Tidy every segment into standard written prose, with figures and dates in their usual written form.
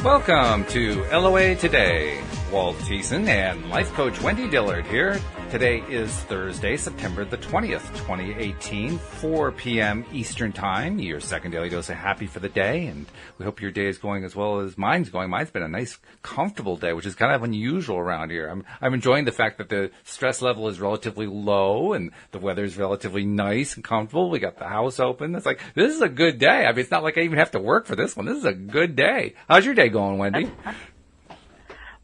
Welcome to LOA Today. Walt Thiessen and life coach Wendy Dillard here. Today is Thursday, September the 20th, 2018, 4 p.m. Eastern Time, your second daily dose of happy for the day, and we hope your day is going as well as mine's going. Mine's been a nice, comfortable day, which is kind of unusual around here. I'm enjoying the fact that the stress level is relatively low and the weather is relatively nice and comfortable. We got the house open. It's like, this is a good day. I mean, it's not like I even have to work for this one. This is a good day. How's your day going, Wendy?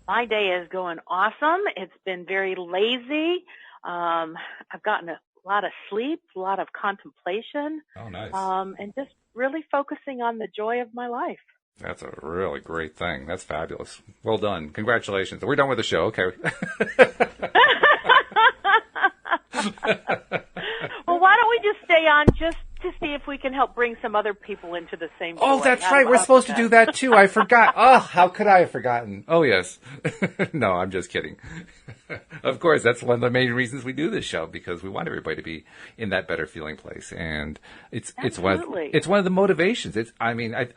My day is going awesome. It's been very lazy. I've gotten a lot of sleep, a lot of contemplation. Oh, nice. And just really focusing on the joy of my life. That's a really great thing. That's fabulous. Well done. Congratulations. We're done with the show. Okay. Well, why don't we just stay on just to see if we can help bring some other people into the same joy. Oh, that's right. We're supposed to do that, too. I forgot. Oh, how could I have forgotten? Oh, yes. No, I'm just kidding. Of course, that's one of the main reasons we do this show, because we want everybody to be in that better feeling place. And it's one of the motivations. I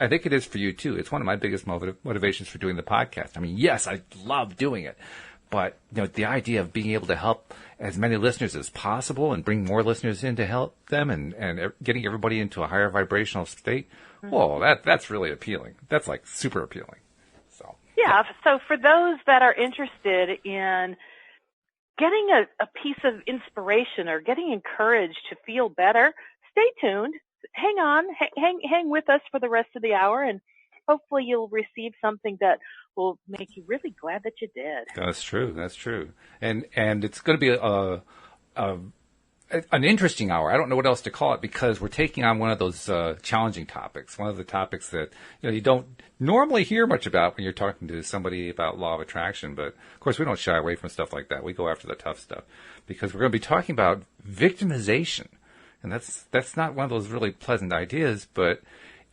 think it is for you, too. It's one of my biggest motivations for doing the podcast. I mean, yes, I love doing it. But, the idea of being able to help as many listeners as possible and bring more listeners in to help them and getting everybody into a higher vibrational state, whoa, that's really appealing. That's like super appealing. So for those that are interested in getting a piece of inspiration or getting encouraged to feel better, stay tuned. Hang on. Hang with us for the rest of the hour, and hopefully you'll receive something that will make you really glad that you did. That's true. And it's going to be an interesting hour. I don't know what else to call it, because we're taking on one of those challenging topics, one of the topics that you don't normally hear much about when you're talking to somebody about law of attraction. But, of course, we don't shy away from stuff like that. We go after the tough stuff, because we're going to be talking about victimization. And that's not one of those really pleasant ideas, but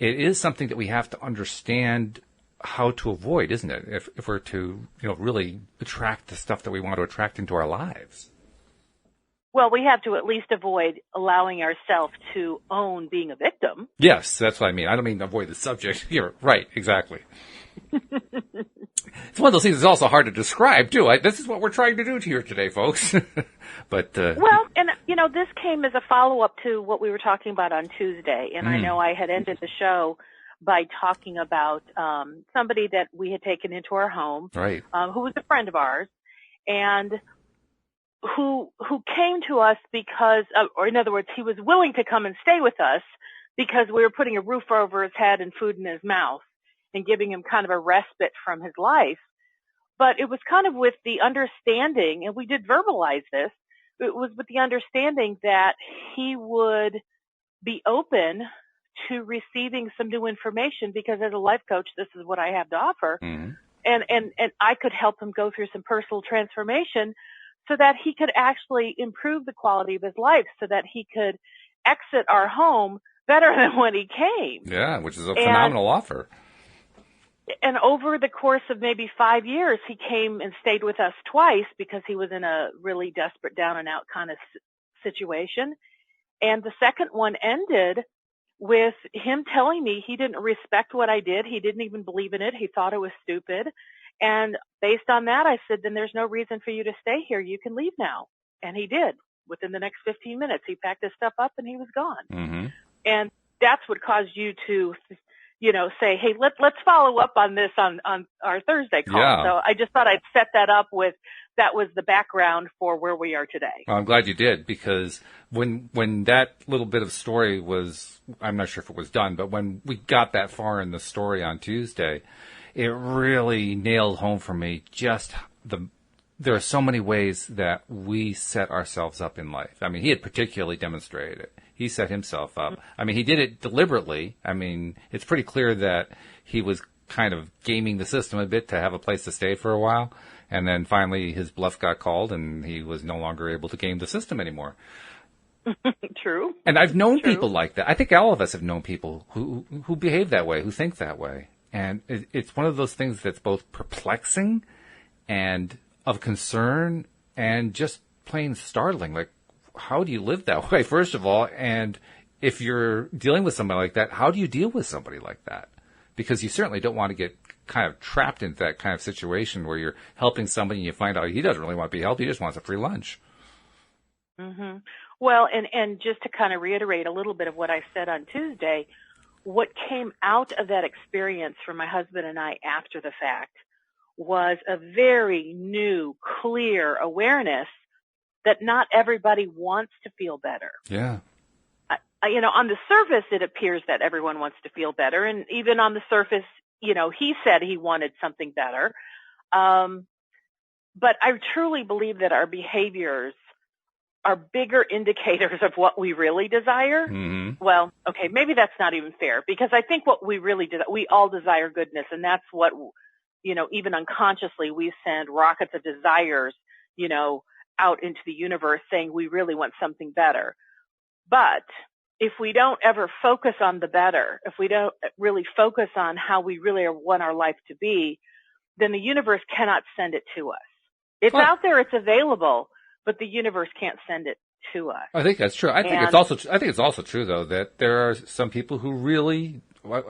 it is something that we have to understand how to avoid, isn't it? If we're to, really attract the stuff that we want to attract into our lives. Well, we have to at least avoid allowing ourselves to own being a victim. Yes, that's what I mean. I don't mean avoid the subject here. Right, exactly. It's one of those things that's also hard to describe, too. This is what we're trying to do here today, folks. But well, and, this came as a follow-up to what we were talking about on Tuesday. And I know I had ended the show by talking about somebody that we had taken into our home, right, who was a friend of ours, and who came to us because, or in other words, he was willing to come and stay with us because we were putting a roof over his head and food in his mouth and giving him kind of a respite from his life. But it was kind of with the understanding, and we did verbalize this, it was with the understanding that he would be open to receiving some new information, because as a life coach, this is what I have to offer. Mm-hmm. And I could help him go through some personal transformation so that he could actually improve the quality of his life, so that he could exit our home better than when he came. Yeah, which is a phenomenal offer. And over the course of maybe 5 years, he came and stayed with us twice because he was in a really desperate, down and out kind of situation. And the second one ended with him telling me he didn't respect what I did. He didn't even believe in it. He thought it was stupid. And based on that, I said, then there's no reason for you to stay here. You can leave now. And he did. Within the next 15 minutes, he packed his stuff up and he was gone. Mm-hmm. And that's what caused you to, say, hey, let's follow up on this on our Thursday call. Yeah. So I just thought I'd set that up with, that was the background for where we are today. Well, I'm glad you did, because when that little bit of story was, I'm not sure if it was done, but when we got that far in the story on Tuesday, it really nailed home for me just there are so many ways that we set ourselves up in life. I mean, he had particularly demonstrated it. He set himself up. I mean, he did it deliberately. I mean, it's pretty clear that he was kind of gaming the system a bit to have a place to stay for a while. And then finally his bluff got called and he was no longer able to game the system anymore. True. And I've known people like that. I think all of us have known people who behave that way, who think that way. And it's one of those things that's both perplexing and of concern and just plain startling. Like, how do you live that way, first of all? And if you're dealing with somebody like that, how do you deal with somebody like that? because you certainly don't want to get kind of trapped into that kind of situation where you're helping somebody and you find out he doesn't really want to be helped. He just wants a free lunch. Mm-hmm. Well, and just to kind of reiterate a little bit of what I said on Tuesday, what came out of that experience for my husband and I after the fact was a very new, clear awareness that not everybody wants to feel better. Yeah. On the surface, it appears that everyone wants to feel better. And even on the surface, he said he wanted something better. But I truly believe that our behaviors are bigger indicators of what we really desire. Mm-hmm. Well, okay, maybe that's not even fair, because I think what we really we all desire goodness, and that's what, even unconsciously we send rockets of desires, out into the universe saying we really want something better. But if we don't ever focus on the better, if we don't really focus on how we really want our life to be, then the universe cannot send it to us. It's out there, it's available, but the universe can't send it to us. I think that's true. I think it's also true, though, that there are some people who really,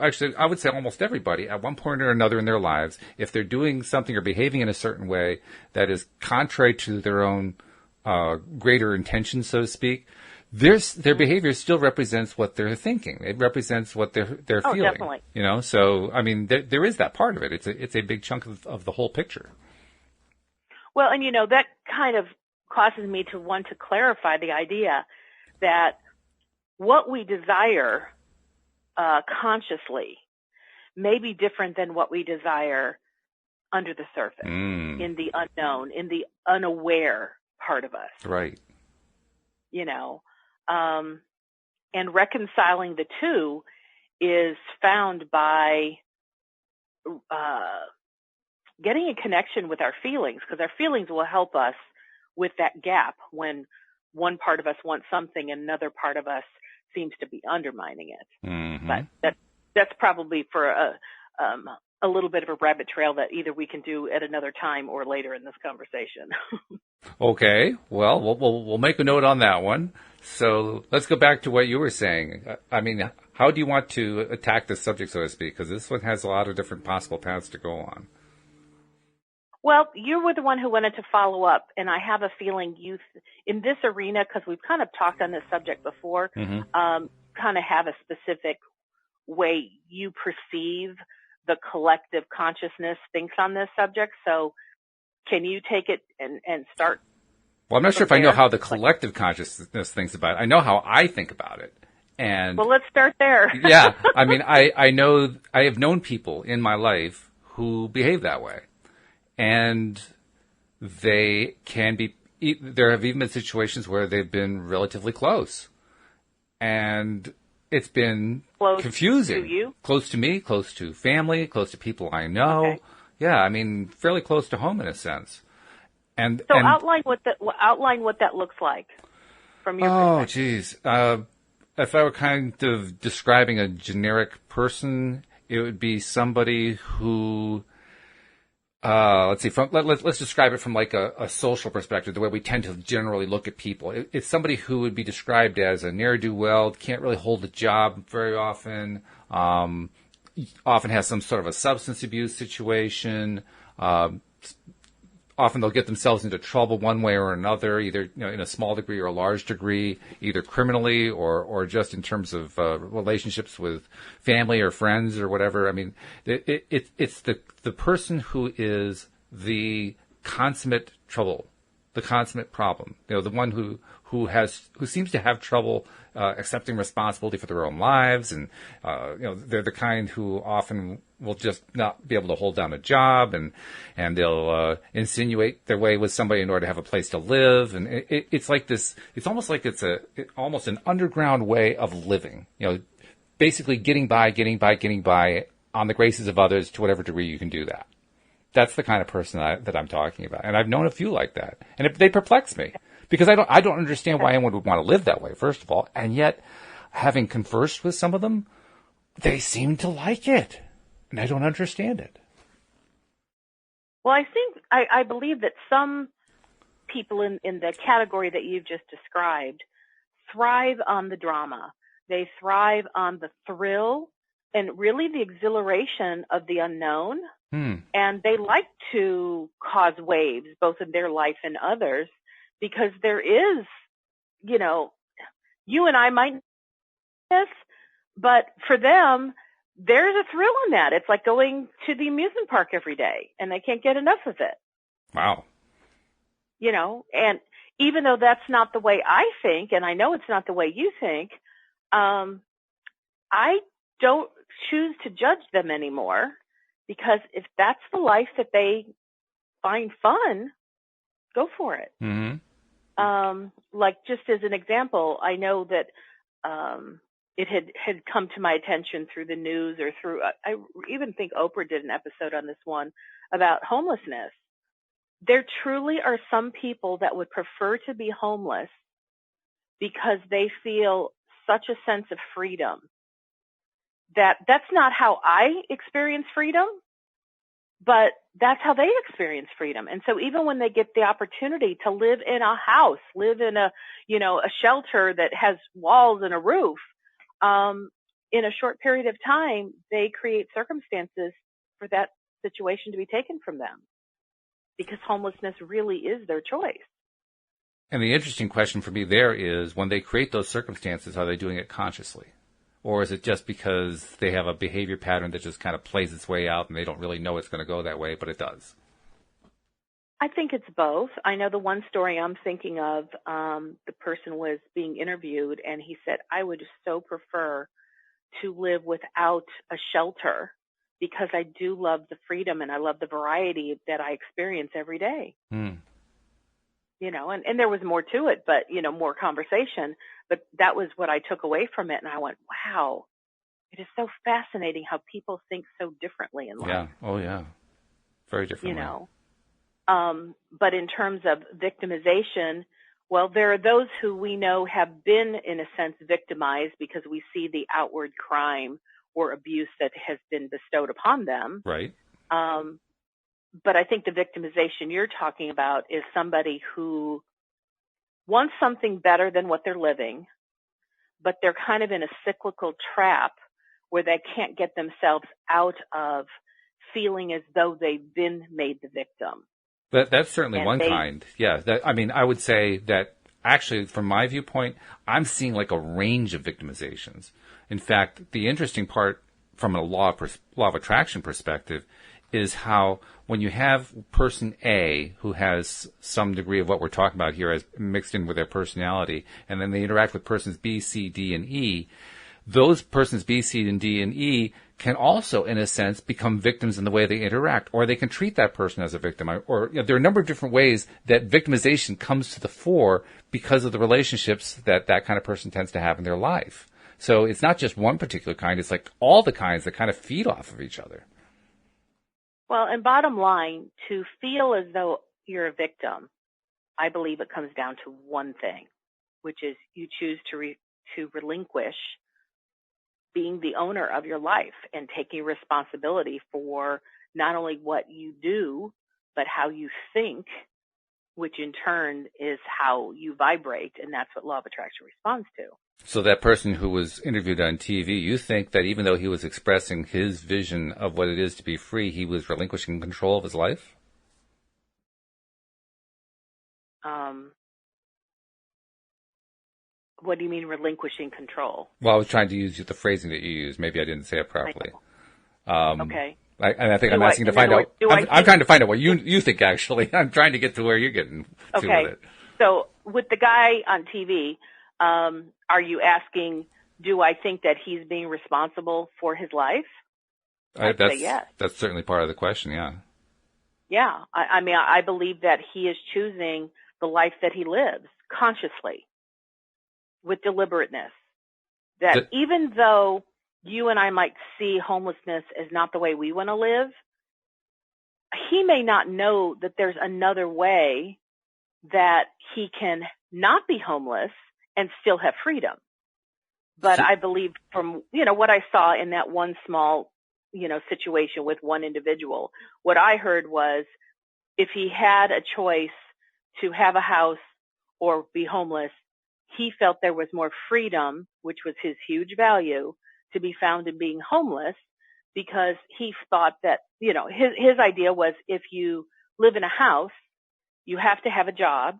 actually, I would say almost everybody, at one point or another in their lives, if they're doing something or behaving in a certain way that is contrary to their own greater intentions, so to speak, their behavior still represents what they're thinking. It represents what they're feeling. Definitely. So I mean, there is that part of it. It's a big chunk of the whole picture. Well, and that kind of causes me to want to clarify the idea that what we desire consciously may be different than what we desire under the surface, in the unknown, in the unaware part of us. Right. And reconciling the two is found by getting a connection with our feelings, because our feelings will help us with that gap when one part of us wants something and another part of us seems to be undermining it. Mm-hmm. But that's probably for a little bit of a rabbit trail that either we can do at another time or later in this conversation. Okay, well, we'll make a note on that one. So let's go back to what you were saying. I mean, how do you want to attack this subject, so to speak? Because this one has a lot of different possible paths to go on. Well, you were the one who wanted to follow up, and I have a feeling you, in this arena, because we've kind of talked on this subject before, kind of have a specific way you perceive the collective consciousness thinks on this subject. So can you take it and start? Well, I'm not sure if I know how the collective consciousness thinks about it. I know how I think about it. And well, let's start there. Yeah. I mean, I know, I have known people in my life who behave that way. And they can be, there have even been situations where they've been relatively close. And it's been confusing. Close to you? Close to me, close to family, close to people I know. Okay. Yeah, I mean, fairly close to home in a sense. And so outline what that looks like from your perspective. Oh, geez. If I were kind of describing a generic person, it would be somebody who, let's describe it from like a social perspective, the way we tend to generally look at people. It's somebody who would be described as a ne'er-do-well, can't really hold a job very often, often has some sort of a substance abuse situation, often they'll get themselves into trouble one way or another, either in a small degree or a large degree, either criminally or just in terms of relationships with family or friends or whatever. I mean, it's the person who is the consummate trouble, the consummate problem. The one who seems to have trouble accepting responsibility for their own lives, and they're the kind who often will just not be able to hold down a job, and they'll insinuate their way with somebody in order to have a place to live, and it's like this. It's almost like it's almost an underground way of living. Basically getting by on the graces of others to whatever degree you can do that. That's the kind of person that I'm talking about, and I've known a few like that, and they perplex me. Because I don't understand why anyone would want to live that way, first of all. And yet, having conversed with some of them, they seem to like it. And I don't understand it. Well, I believe that some people in the category that you've just described thrive on the drama. They thrive on the thrill and really the exhilaration of the unknown. Hmm. And they like to cause waves, both in their life and others, because there is, you and I might know this, but for them, there's a thrill in that. It's like going to the amusement park every day, and they can't get enough of it. Wow. And even though that's not the way I think, and I know it's not the way you think, I don't choose to judge them anymore, because if that's the life that they find fun, go for it. Mm-hmm. Like, just as an example, I know that it had come to my attention through the news or through, I even think Oprah did an episode on this one about homelessness. There truly are some people that would prefer to be homeless because they feel such a sense of freedom. That's not how I experience freedom, but that's how they experience freedom. And so even when they get the opportunity to live in a house, live in a shelter that has walls and a roof, in a short period of time, they create circumstances for that situation to be taken from them, because homelessness really is their choice. And the interesting question for me there is, when they create those circumstances, are they doing it consciously? Or is it just because they have a behavior pattern that just kind of plays its way out and they don't really know it's going to go that way, but it does? I think it's both. I know the one story I'm thinking of, the person was being interviewed, and he said, I would so prefer to live without a shelter, because I do love the freedom and I love the variety that I experience every day. And there was more to it, but, more conversation. But that was what I took away from it. And I went, wow, it is so fascinating how people think so differently in life. Yeah. Oh, yeah. Very differently. But in terms of victimization, well, there are those who we know have been, in a sense, victimized because we see the outward crime or abuse that has been bestowed upon them. Right. But I think the victimization you're talking about is somebody who wants something better than what they're living, but they're kind of in a cyclical trap where they can't get themselves out of feeling as though they've been made the victim. That's certainly one kind. Yeah. I would say that actually, from my viewpoint, I'm seeing like a range of victimizations. In fact, the interesting part from a law of attraction perspective is how when you have person A who has some degree of what we're talking about here as mixed in with their personality, and then they interact with persons B, C, D, and E, those persons B, C, and D, and E can also, in a sense, become victims in the way they interact, or they can treat that person as a victim. Or there are a number of different ways that victimization comes to the fore because of the relationships that kind of person tends to have in their life. So it's not just one particular kind. It's like all the kinds that kind of feed off of each other. Well, and bottom line, to feel as though you're a victim, I believe it comes down to one thing, which is you choose to relinquish being the owner of your life and taking responsibility for not only what you do, but how you think, which in turn is how you vibrate. And that's what law of attraction responds to. So that person who was interviewed on TV, you think that even though he was expressing his vision of what it is to be free, he was relinquishing control of his life? What do you mean relinquishing control? Well, I was trying to use the phrasing that you used. Maybe I didn't say it properly. Okay. I think I'm asking to find out. I'm trying to find out what you think, actually. I'm trying to get to where you're getting to with it. So with the guy on TV, are you asking, do I think that he's being responsible for his life? I'd say yes. That's certainly part of the question, yeah. Yeah. I believe that he is choosing the life that he lives consciously, with deliberateness. That even though you and I might see homelessness as not the way we want to live, he may not know that there's another way that he can not be homeless and still have freedom. But I believe from, what I saw in that one small, situation with one individual, what I heard was if he had a choice to have a house or be homeless, he felt there was more freedom, which was his huge value, to be found in being homeless because he thought that, his idea was if you live in a house, you have to have a job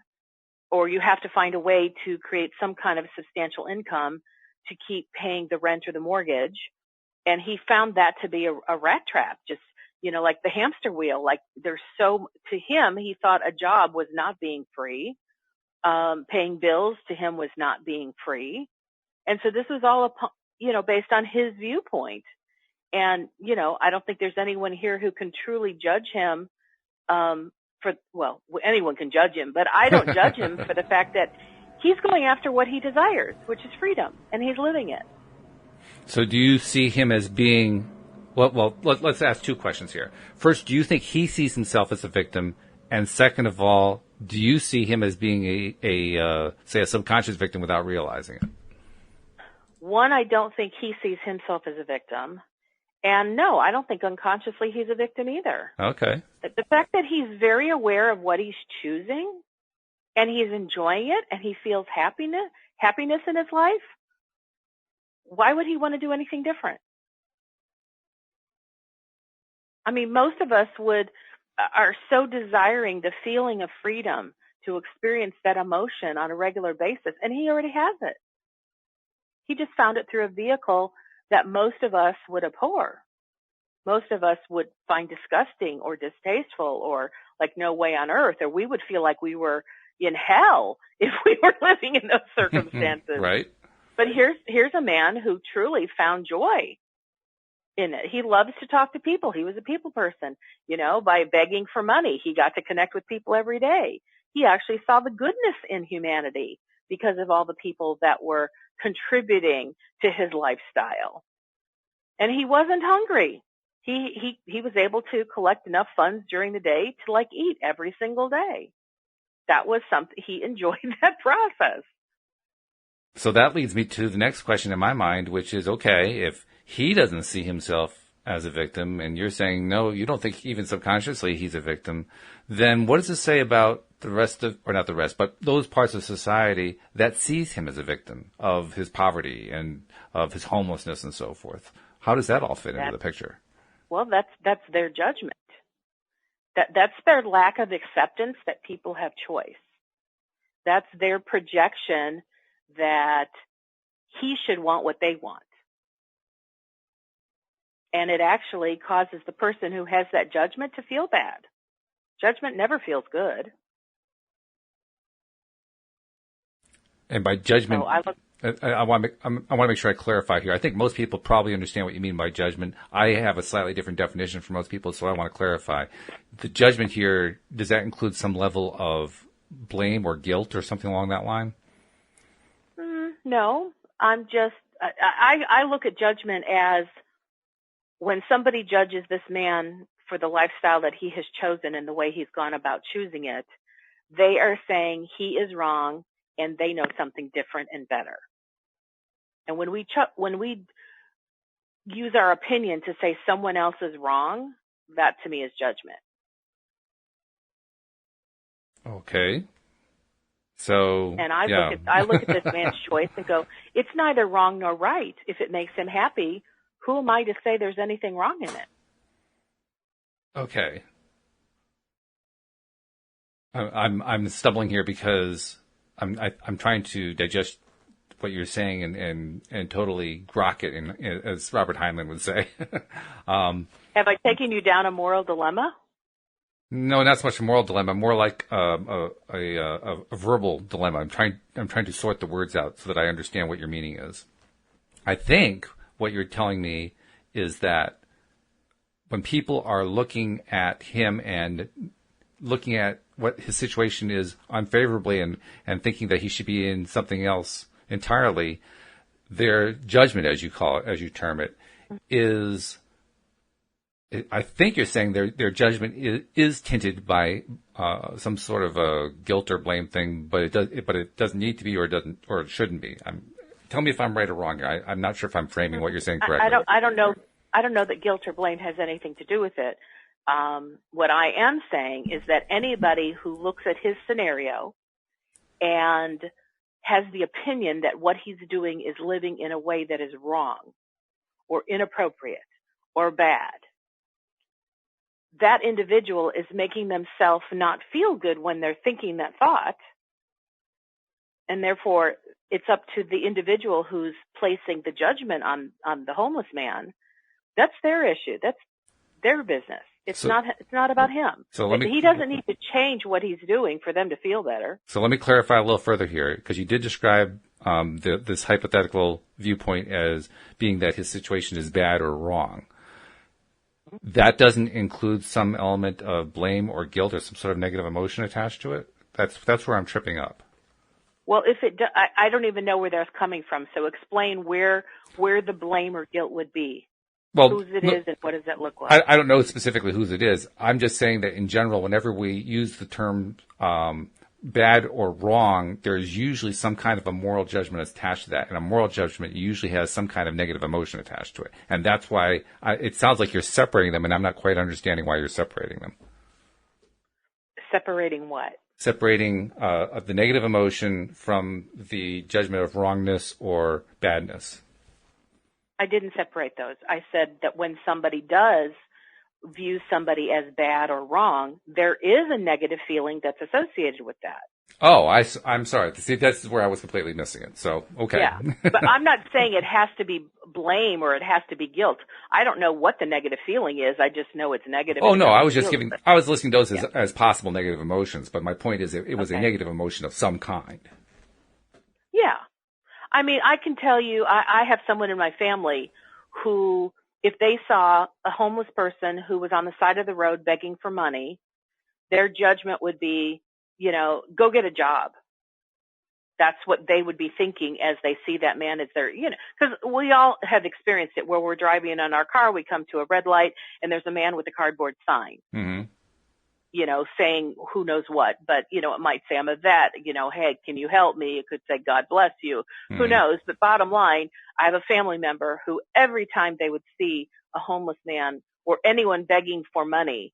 or you have to find a way to create some kind of substantial income to keep paying the rent or the mortgage. And he found that to be a rat trap, just, like the hamster wheel. Like to him, he thought a job was not being free. Paying bills to him was not being free. And so this was all, based on his viewpoint. And, I don't think there's anyone here who can truly judge him, anyone can judge him, but I don't judge him for the fact that he's going after what he desires, which is freedom, and he's living it. So do you see him as being, let's ask two questions here. First, do you think he sees himself as a victim? And second of all, do you see him as being a subconscious victim without realizing it? One, I don't think he sees himself as a victim. And no, I don't think unconsciously he's a victim either. Okay. The fact that he's very aware of what he's choosing and he's enjoying it and he feels happiness in his life, why would he want to do anything different? I mean, most of us are so desiring the feeling of freedom to experience that emotion on a regular basis, and he already has it. He just found it through a vehicle that most of us would abhor. Most of us would find disgusting or distasteful or like no way on earth, or we would feel like we were in hell if we were living in those circumstances. Right. But here's a man who truly found joy in it. He loves to talk to people. He was a people person, by begging for money. He got to connect with people every day. He actually saw the goodness in humanity because of all the people that were contributing to his lifestyle. And he wasn't hungry. He was able to collect enough funds during the day to eat every single day. That was something, he enjoyed that process. So that leads me to the next question in my mind, which is, okay, if he doesn't see himself as a victim, and you're saying, no, you don't think even subconsciously he's a victim, then what does it say about the rest of, or not the rest, but those parts of society that sees him as a victim of his poverty and of his homelessness and so forth? How does that all fit into the picture? Well, that's their judgment. That's their lack of acceptance that people have choice. That's their projection that he should want what they want. And it actually causes the person who has that judgment to feel bad. Judgment never feels good. And by judgment, so I want to make sure I clarify here. I think most people probably understand what you mean by judgment. I have a slightly different definition for most people, so I want to clarify. The judgment here, does that include some level of blame or guilt or something along that line? No, I look at judgment as when somebody judges this man for the lifestyle that he has chosen and the way he's gone about choosing it, they are saying he is wrong and they know something different and better. And when we use our opinion to say someone else is wrong, that to me is judgment. Okay. So, and I look at this man's choice and go, it's neither wrong nor right. If it makes him happy, who am I to say there's anything wrong in it? Okay. I'm stumbling here because I'm trying to digest what you're saying and totally grok it, as Robert Heinlein would say. Have I taken you down a moral dilemma? No, not so much a moral dilemma, more like a verbal dilemma. I'm trying to sort the words out so that I understand what your meaning is. I think what you're telling me is that when people are looking at him and looking at what his situation is unfavorably and thinking that he should be in something else entirely, their judgment, as you call it, as you term it, is, I think you're saying their judgment is tinted by some sort of a guilt or blame thing, but it doesn't need to be, or it shouldn't be. Tell me if I'm right or wrong. I'm not sure if I'm framing what you're saying correctly. I don't know that guilt or blame has anything to do with it. What I am saying is that anybody who looks at his scenario and has the opinion that what he's doing is living in a way that is wrong, or inappropriate or bad, that individual is making themselves not feel good when they're thinking that thought. And therefore, it's up to the individual who's placing the judgment on the homeless man. That's their issue. That's their business. It's not about him. He doesn't need to change what he's doing for them to feel better. So let me clarify a little further here, because you did describe this hypothetical viewpoint as being that his situation is bad or wrong. That doesn't include some element of blame or guilt or some sort of negative emotion attached to it? That's where I'm tripping up. Well, I don't even know where that's coming from. So explain where the blame or guilt would be. Well, whose it is and what does that look like? I don't know specifically whose it is. I'm just saying that in general, whenever we use the term bad or wrong, there's usually some kind of a moral judgment attached to that. And a moral judgment usually has some kind of negative emotion attached to it. And that's why it sounds like you're separating them, and I'm not quite understanding why you're separating them. Separating what? Separating the negative emotion from the judgment of wrongness or badness. I didn't separate those. I said that when somebody does view somebody as bad or wrong, there is a negative feeling that's associated with that. Oh, I'm sorry. See, that's where I was completely missing it. So, okay. Yeah, but I'm not saying it has to be blame or it has to be guilt. I don't know what the negative feeling is. I just know it's negative. Oh, no, I was just I was listing those as possible negative emotions. But my point is it was a negative emotion of some kind. Yeah. I mean, I can tell you, I have someone in my family who, if they saw a homeless person who was on the side of the road begging for money, their judgment would be, go get a job. That's what they would be thinking as they see that man as their, because we all have experienced it where we're driving in our car, we come to a red light, and there's a man with a cardboard sign. Mm-hmm. Saying who knows what, but, it might say I'm a vet, hey, can you help me? It could say, God bless you. Mm-hmm. Who knows? But bottom line, I have a family member who every time they would see a homeless man or anyone begging for money,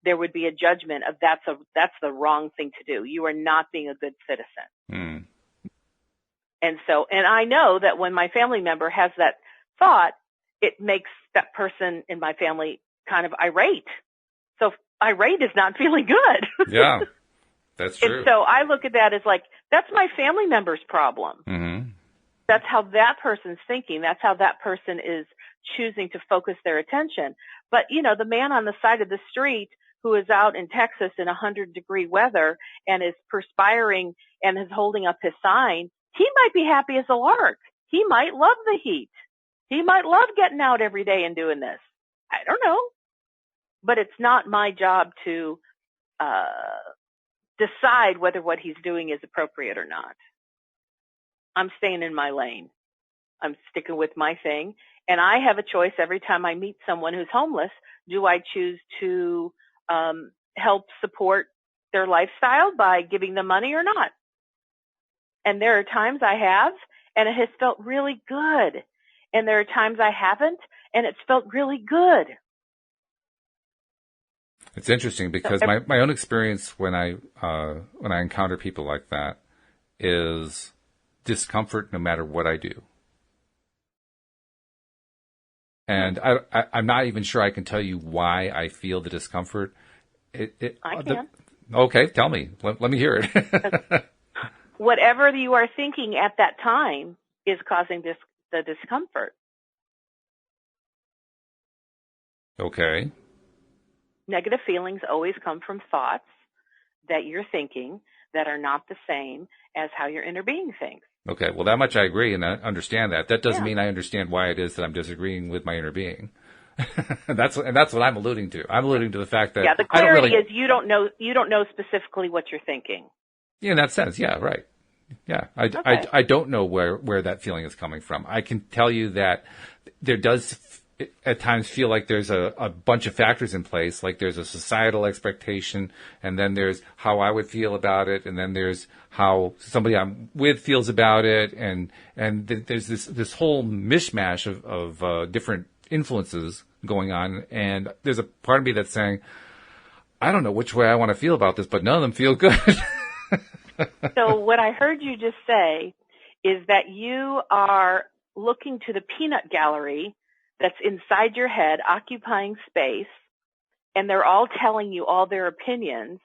there would be a judgment of that's the wrong thing to do. You are not being a good citizen. Mm. And I know that when my family member has that thought, it makes that person in my family kind of irate. So irate is not feeling good. Yeah, that's true. And so I look at that as like, that's my family member's problem. Mm-hmm. That's how that person's thinking. That's how that person is choosing to focus their attention. But, the man on the side of the street who is out in Texas in 100-degree weather and is perspiring and is holding up his sign, he might be happy as a lark. He might love the heat. He might love getting out every day and doing this. I don't know. But it's not my job to decide whether what he's doing is appropriate or not. I'm staying in my lane. I'm sticking with my thing. And I have a choice every time I meet someone who's homeless. Do I choose to help support their lifestyle by giving them money or not? And there are times I have, and it has felt really good. And there are times I haven't, and it's felt really good. It's interesting because my own experience when I encounter people like that is discomfort no matter what I do. And I'm not even sure I can tell you why I feel the discomfort. I can. Okay, tell me. Let me hear it. Whatever you are thinking at that time is causing the discomfort. Okay. Negative feelings always come from thoughts that you're thinking that are not the same as how your inner being thinks. Okay, well, that much I agree and I understand that. That doesn't mean I understand why it is that I'm disagreeing with my inner being. That's what I'm alluding to. I'm alluding to the fact that the clarity is you don't know specifically what you're thinking. Yeah, in that sense, yeah, right. Yeah, I don't know where that feeling is coming from. I can tell you that there does at times feel like there's a bunch of factors in place, like there's a societal expectation, and then there's how I would feel about it, and then there's how somebody I'm with feels about it, and there's this whole mishmash of different influences going on, and there's a part of me that's saying, I don't know which way I want to feel about this, but none of them feel good. So what I heard you just say is that you are looking to the peanut gallery that's inside your head, occupying space, and they're all telling you all their opinions,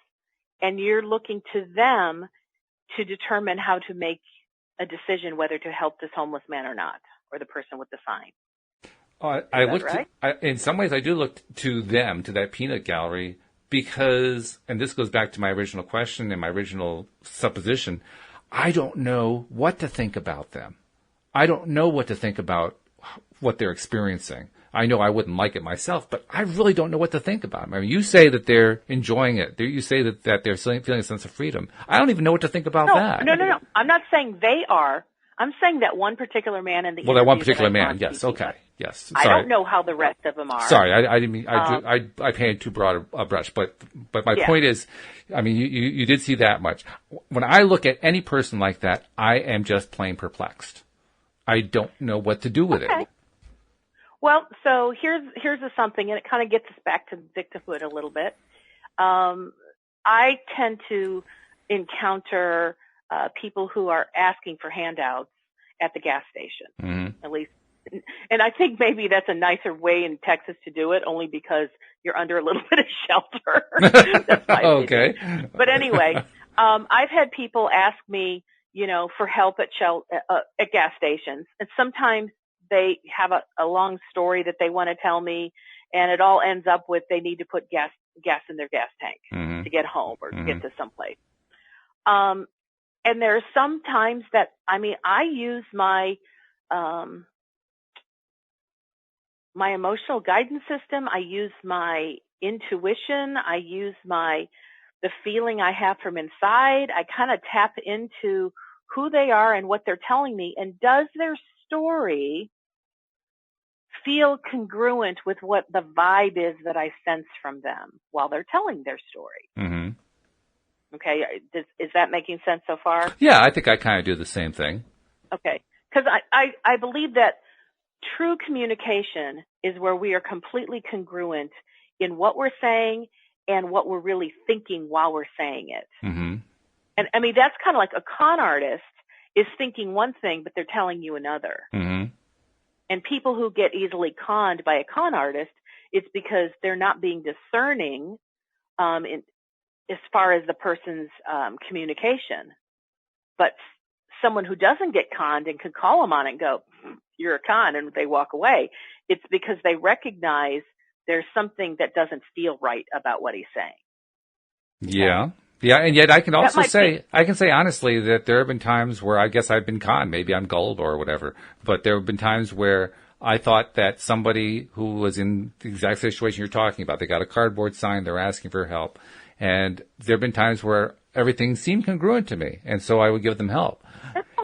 and you're looking to them to determine how to make a decision whether to help this homeless man or not, or the person with the sign. I look right? In some ways, I do look to them, to that peanut gallery, because, and this goes back to my original question and my original supposition, I don't know what to think about them. I don't know what to think about what they're experiencing. I know I wouldn't like it myself, but I really don't know what to think about them. I mean, you say that they're enjoying it. You say that they're feeling a sense of freedom. I don't even know what to think about that. No. I'm not saying they are. I'm saying that one particular man in the that one particular man. Yes. Okay. Yes. Sorry. I don't know how the rest of them are. Sorry, I didn't mean. I painted too broad a brush, but my point is, I mean, you did see that much. When I look at any person like that, I am just plain perplexed. I don't know what to do with it. Well, so here's something, and it kind of gets us back to victimhood a little bit. I tend to encounter people who are asking for handouts at the gas station, at least. And I think maybe that's a nicer way in Texas to do it, only because you're under a little bit of shelter. That's my opinion. But anyway, I've had people ask me, for help at gas stations, and sometimes they have a long story that they want to tell me, and it all ends up with they need to put gas in their gas tank to get home or to get to someplace. And there's some times that, I use my emotional guidance system. I use my intuition. I use the feeling I have from inside. I kind of tap into who they are and what they're telling me. And does their story feel congruent with what the vibe is that I sense from them while they're telling their story? Mm-hmm. Okay. Is that making sense so far? Yeah, I think I kind of do the same thing. Okay. Because I believe that true communication is where we are completely congruent in what we're saying and what we're really thinking while we're saying it. Mm-hmm. And that's kind of like a con artist is thinking one thing, but they're telling you another. Mm-hmm. And people who get easily conned by a con artist, it's because they're not being discerning as far as the person's communication. But someone who doesn't get conned and can call them on it and go, you're a con, and they walk away, it's because they recognize there's something that doesn't feel right about what he's saying. Yeah. Yeah, and yet I can also say honestly that there have been times where I guess I've been conned. Maybe I'm gullible or whatever. But there have been times where I thought that somebody who was in the exact situation you're talking about, they got a cardboard sign, they're asking for help. And there have been times where everything seemed congruent to me, and so I would give them help.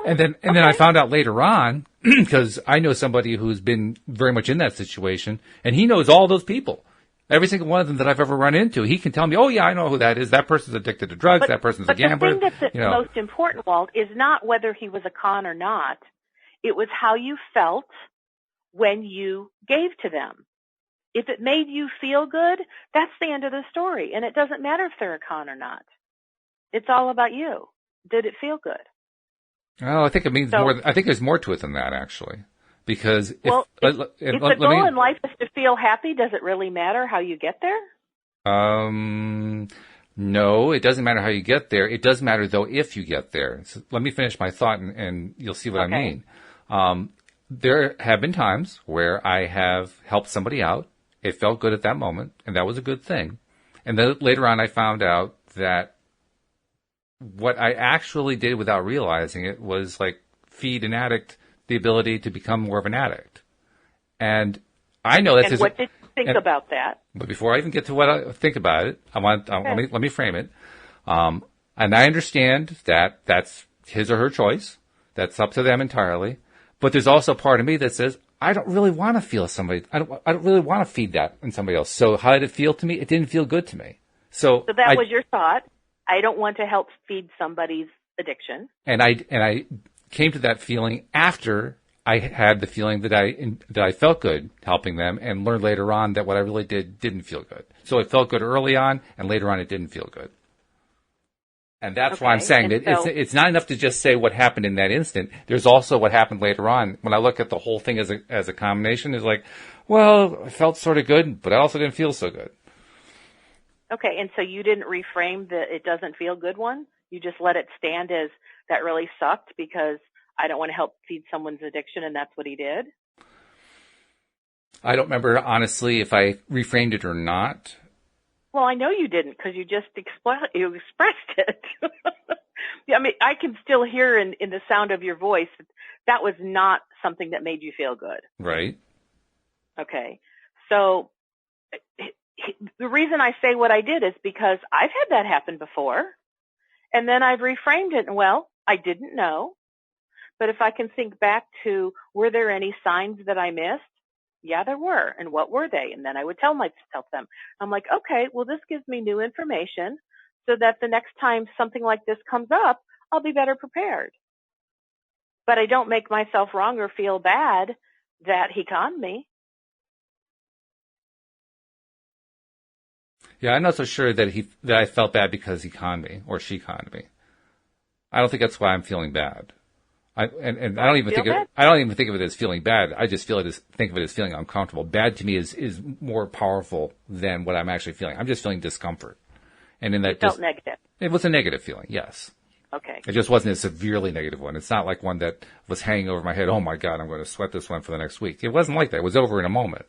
And then I found out later on, because I know somebody who's been very much in that situation, and he knows all those people. Every single one of them that I've ever run into, he can tell me, oh, yeah, I know who that is. That person's addicted to drugs. That person's a gambler. But the thing that's most important, Walt, is not whether he was a con or not. It was how you felt when you gave to them. If it made you feel good, that's the end of the story. And it doesn't matter if they're a con or not. It's all about you. Did it feel good? Oh, I think it means more. I think there's more to it than that, actually. Because if the goal in life is to feel happy, does it really matter how you get there? No, it doesn't matter how you get there. It does matter, though, if you get there. So let me finish my thought, and you'll see what I mean. There have been times where I have helped somebody out. It felt good at that moment, and that was a good thing. And then later on, I found out that what I actually did without realizing it was like feed an addict the ability to become more of an addict. And I know that's... And what did you think about that? But before I even get to what I think about it, let me frame it. And I understand that that's his or her choice. That's up to them entirely. But there's also a part of me that says, I don't really want to feel somebody. I don't really want to feed that in somebody else. So how did it feel to me? It didn't feel good to me. So that was your thought. I don't want to help feed somebody's addiction. And I came to that feeling after I had the feeling that I felt good helping them, and learned later on that what I really did didn't feel good. So it felt good early on, and later on it didn't feel good. And that's Okay. why I'm saying And that so, it's not enough to just say what happened in that instant. There's also what happened later on. When I look at the whole thing as a combination, it's like, well, I felt sort of good, but I also didn't feel so good. okay, and so you didn't reframe the it doesn't feel good one? You just let it stand as that really sucked because I don't want to help feed someone's addiction, and that's what he did? I don't remember honestly if I reframed it or not. Well, I know you didn't because you just you expressed it. Yeah, I mean, I can still hear in the sound of your voice that was not something that made you feel good. Right. Okay. So the reason I say what I did is because I've had that happen before, and then I've reframed it. And well, I didn't know, but if I can think back to, were there any signs that I missed? Yeah, there were. And what were they? And then I would tell myself them. I'm like, okay, well, this gives me new information so that the next time something like this comes up, I'll be better prepared. But I don't make myself wrong or feel bad that he conned me. Yeah, I'm not so sure that I felt bad because he conned me or she conned me. I don't think that's why I'm feeling bad. I don't even think of it as feeling bad. I just think of it as feeling uncomfortable. Bad to me is more powerful than what I'm actually feeling. I'm just feeling discomfort. And in that, It felt negative. It was a negative feeling. Yes. Okay. It just wasn't a severely negative one. It's not like one that was hanging over my head. Oh my God, I'm going to sweat this one for the next week. It wasn't like that. It was over in a moment.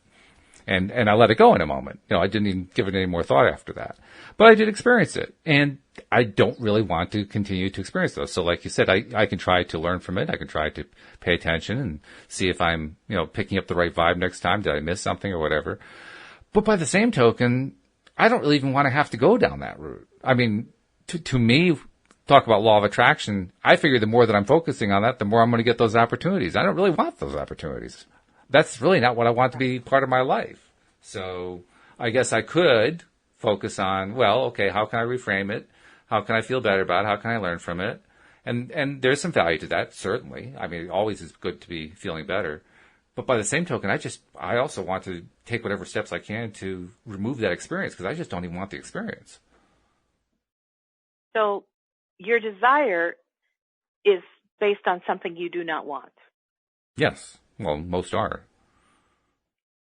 And I let it go in a moment. I didn't even give it any more thought after that. But I did experience it. And I don't really want to continue to experience those. So like you said, I can try to learn from it. I can try to pay attention and see if I'm, picking up the right vibe next time. Did I miss something or whatever? But by the same token, I don't really even want to have to go down that route. I mean, to me, talk about law of attraction, I figure the more that I'm focusing on that, the more I'm going to get those opportunities. I don't really want those opportunities. That's really not what I want to be part of my life. So I guess I could focus on, well, okay, how can I reframe it? How can I feel better about it? How can I learn from it? And there's some value to that, certainly. I mean, it always is good to be feeling better. But by the same token, I also want to take whatever steps I can to remove that experience because I just don't even want the experience. So your desire is based on something you do not want. Yes. Well, most are.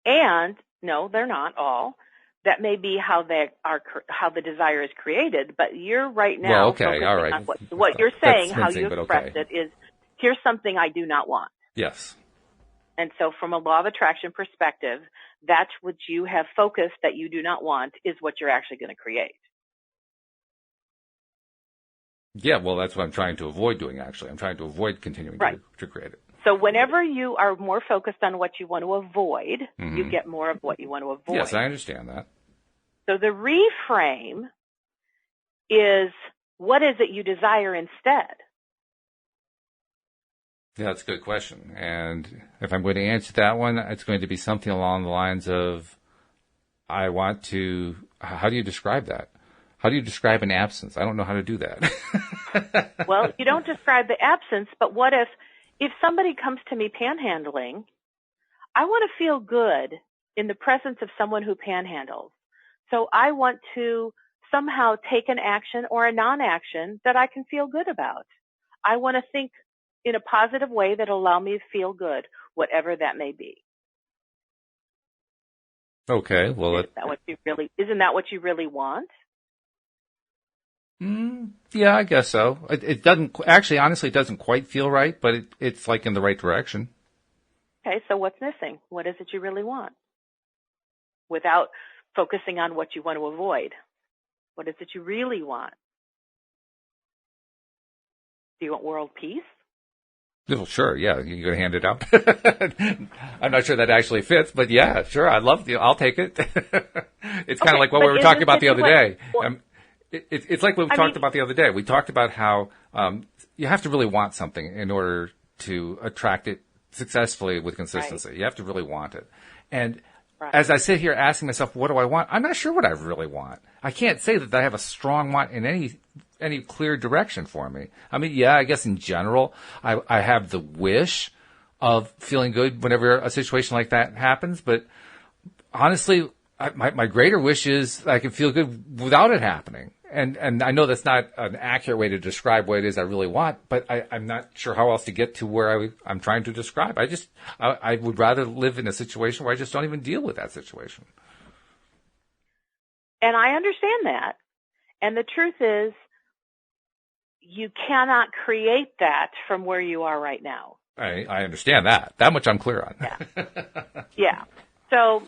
And no, they're not all. That may be how the desire is created, but you're right now well, okay, focusing all right. on what you're saying, how you but expressed okay. it is, here's something I do not want. Yes. And so from a law of attraction perspective, that's what you have focused that you do not want is what you're actually going to create. Yeah, well, that's what I'm trying to avoid doing, actually. I'm trying to avoid continuing to create it. So whenever you are more focused on what you want to avoid, you get more of what you want to avoid. Yes, I understand that. So the reframe is, what is it you desire instead? Yeah, that's a good question. And if I'm going to answer that one, it's going to be something along the lines of, how do you describe that? How do you describe an absence? I don't know how to do that. Well, you don't describe the absence, but what if somebody comes to me panhandling, I want to feel good in the presence of someone who panhandles. So I want to somehow take an action or a non-action that I can feel good about. I want to think in a positive way that will allow me to feel good, whatever that may be. Okay, well, isn't that what you really want? Yeah, I guess so. It doesn't actually, honestly, it doesn't quite feel right, but it's like in the right direction. Okay, so what's missing? What is it you really want? Without focusing on what you want to avoid. What is it you really want? Do you want world peace? Well, sure, yeah. You're going to hand it out? I'm not sure that actually fits, but yeah, sure. I'll take it. It's kind of like what we were talking about the other day. It's like what we talked about the other day. We talked about how you have to really want something in order to attract it successfully with consistency. Right. You have to really want it. And as I sit here asking myself, what do I want? I'm not sure what I really want. I can't say that I have a strong want in any clear direction for me. I mean, yeah, I guess in general, I have the wish of feeling good whenever a situation like that happens. But honestly, my greater wish is I can feel good without it happening. And I know that's not an accurate way to describe what it is I really want, but I'm not sure how else to get to where I'm trying to describe. I would rather live in a situation where I just don't even deal with that situation. And I understand that. And the truth is, you cannot create that from where you are right now. I understand that. That much I'm clear on. Yeah. Yeah. So,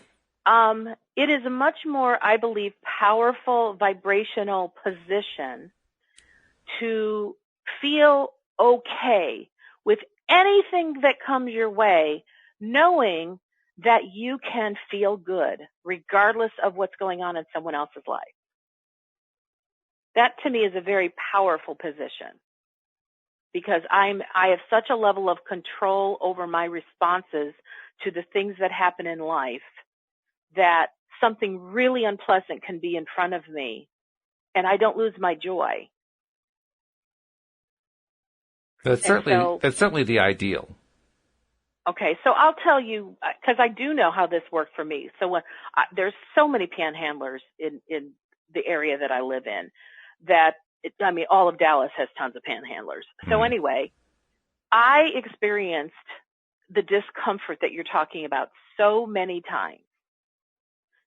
it is a much more, I believe, powerful vibrational position to feel okay with anything that comes your way, knowing that you can feel good regardless of what's going on in someone else's life. That to me is a very powerful position because I have such a level of control over my responses to the things that happen in life that something really unpleasant can be in front of me and I don't lose my joy. That's certainly the ideal. Okay, so I'll tell you, because I do know how this worked for me. So there's so many panhandlers in the area that I live in that, all of Dallas has tons of panhandlers. So anyway, I experienced the discomfort that you're talking about so many times.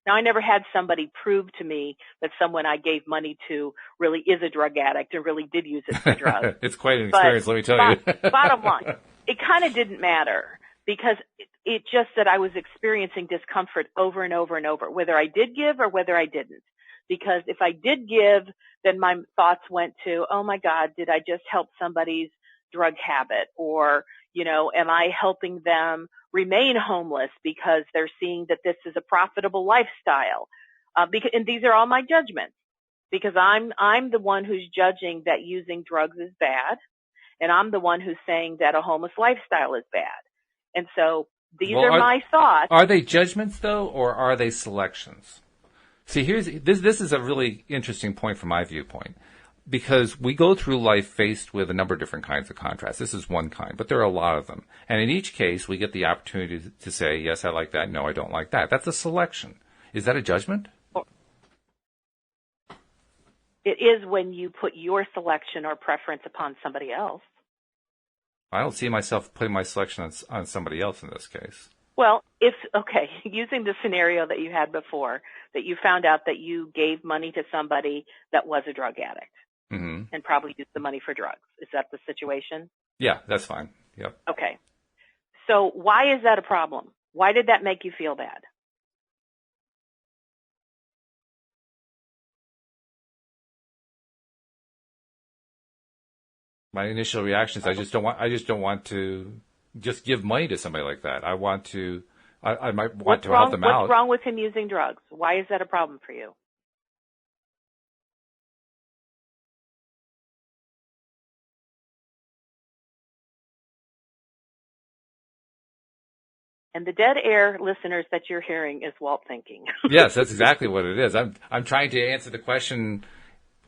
Now, I never had somebody prove to me that someone I gave money to really is a drug addict and really did use it for drugs. It's quite an experience, let me tell you. Bottom line, it kind of didn't matter because it just that I was experiencing discomfort over and over and over, whether I did give or whether I didn't. Because if I did give, then my thoughts went to, oh my God, did I just help somebody's drug habit? Or, am I helping them remain homeless because they're seeing that this is a profitable lifestyle? And these are all my judgments because I'm the one who's judging that using drugs is bad. And I'm the one who's saying that a homeless lifestyle is bad. And so these are my thoughts. Are they judgments though, or are they selections? See, this is a really interesting point from my viewpoint. Because we go through life faced with a number of different kinds of contrasts. This is one kind, but there are a lot of them. And in each case, we get the opportunity to say, yes, I like that. No, I don't like that. That's a selection. Is that a judgment? It is when you put your selection or preference upon somebody else. I don't see myself putting my selection on somebody else in this case. Well, using the scenario that you had before, that you found out that you gave money to somebody that was a drug addict. Mm-hmm. And probably used the money for drugs. Is that the situation? Yeah, that's fine. Yep. Okay. So why is that a problem? Why did that make you feel bad? My initial reaction is I just don't want to just give money to somebody like that. I might want to help them out. What's wrong with him using drugs? Why is that a problem for you? And the dead air, listeners, that you're hearing is Walt thinking. Yes, that's exactly what it is. I'm trying to answer the question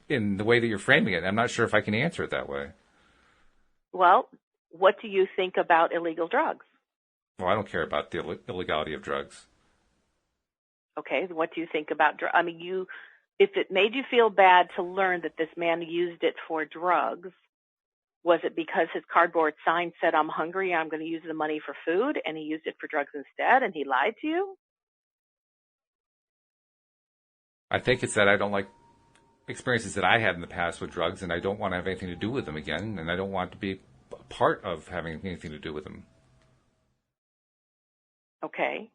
in the way that you're framing it. I'm not sure if I can answer it that way. Well, what do you think about illegal drugs? Well, I don't care about the illegality of drugs. Okay, what do you think about drugs? If it made you feel bad to learn that this man used it for drugs, was it because his cardboard sign said, I'm hungry, I'm going to use the money for food, and he used it for drugs instead, and he lied to you? I think it's that I don't like experiences that I had in the past with drugs, and I don't want to have anything to do with them again, and I don't want to be part of having anything to do with them. Okay.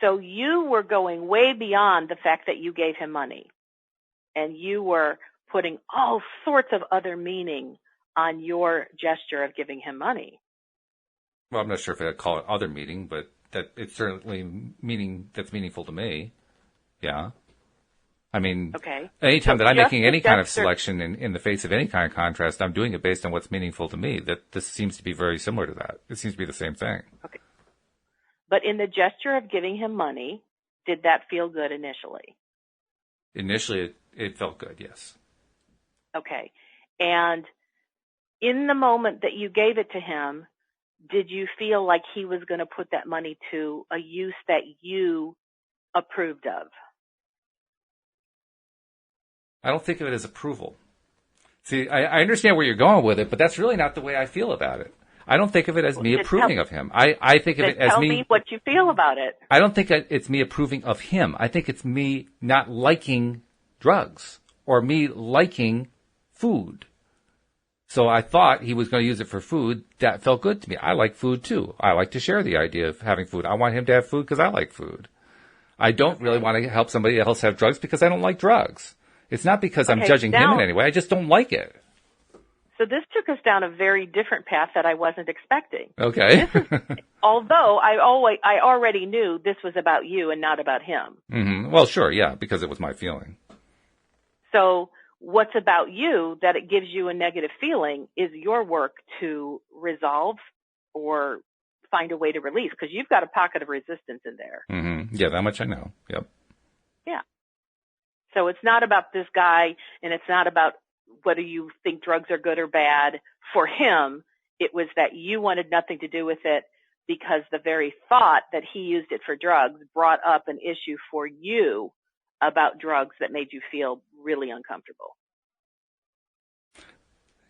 So you were going way beyond the fact that you gave him money, and you were putting all sorts of other meaning on your gesture of giving him money. Well, I'm not sure if I'd call it other meaning, but that it's certainly meaning that's meaningful to me. Yeah. Okay. Anytime that I'm making any kind of selection in the face of any kind of contrast, I'm doing it based on what's meaningful to me. That this seems to be very similar to that. It seems to be the same thing. Okay. But in the gesture of giving him money, did that feel good initially? Initially, it felt good, yes. Okay. And in the moment that you gave it to him, did you feel like he was going to put that money to a use that you approved of? I don't think of it as approval. See, I understand where you're going with it, but that's really not the way I feel about it. I don't think of it as me approving of him. I think of it as tell me what you feel about it. I don't think it's me approving of him. I think it's me not liking drugs or me liking food. So I thought he was going to use it for food. That felt good to me. I like food too. I like to share the idea of having food. I want him to have food because I like food. I don't really want to help somebody else have drugs because I don't like drugs. It's not because I'm judging him in any way. I just don't like it. So this took us down a very different path that I wasn't expecting. Okay. Although I already knew this was about you and not about him. Mm-hmm. Well, sure, yeah, because it was my feeling. So what's about you that it gives you a negative feeling is your work to resolve or find a way to release, because you've got a pocket of resistance in there. Mm-hmm. Yeah, that much I know. Yep. Yeah. So it's not about this guy, and it's not about whether you think drugs are good or bad. For him, it was that you wanted nothing to do with it because the very thought that he used it for drugs brought up an issue for you about drugs that made you feel really uncomfortable.